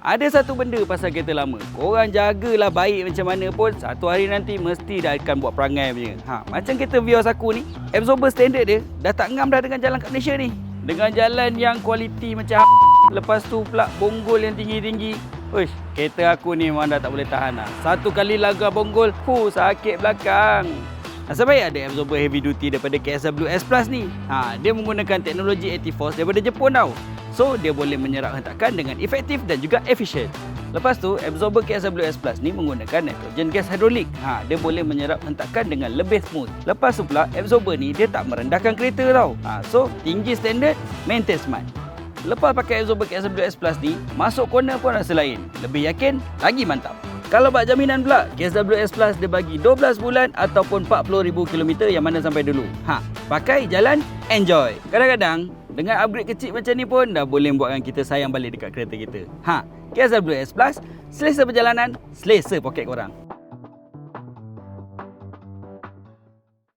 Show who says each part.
Speaker 1: Ada satu benda pasal kereta lama. Korang jagalah baik macam mana pun, satu hari nanti mesti dah akan buat perangai punya. Macam kereta Vios aku ni, absorber standard dia dah tak ngam dah dengan jalan kat Malaysia ni. Dengan jalan yang kualiti macam lepas tu pula bonggol yang tinggi-tinggi. Uish, kereta aku ni memang dah tak boleh tahan lah. Satu kali laga bonggol, sakit belakang. Nasib baik ada absorber heavy duty daripada KSWS Plus ni. Dia menggunakan teknologi Anti-Force daripada Jepun tau. So, dia boleh menyerap hentakan dengan efektif dan juga efisien. Lepas tu, absorber KSWS Plus ni menggunakan nitrogen gas hidrolik. Dia boleh menyerap hentakan dengan lebih smooth. Lepas tu pula, absorber ni dia tak merendahkan kereta tau. So, tinggi standard, maintain smart. Lepas pakai absorber KSWS Plus ni, masuk corner pun rasa lain. Lebih yakin, lagi mantap. Kalau bak jaminan pula, KSWS Plus dia bagi 12 bulan ataupun 40,000 km yang mana sampai dulu. Pakai, jalan, enjoy. Kadang-kadang, dengan upgrade kecil macam ni pun dah boleh buatkan kita sayang balik dekat kereta kita. KSWS Plus, selesa perjalanan, selesa poket korang.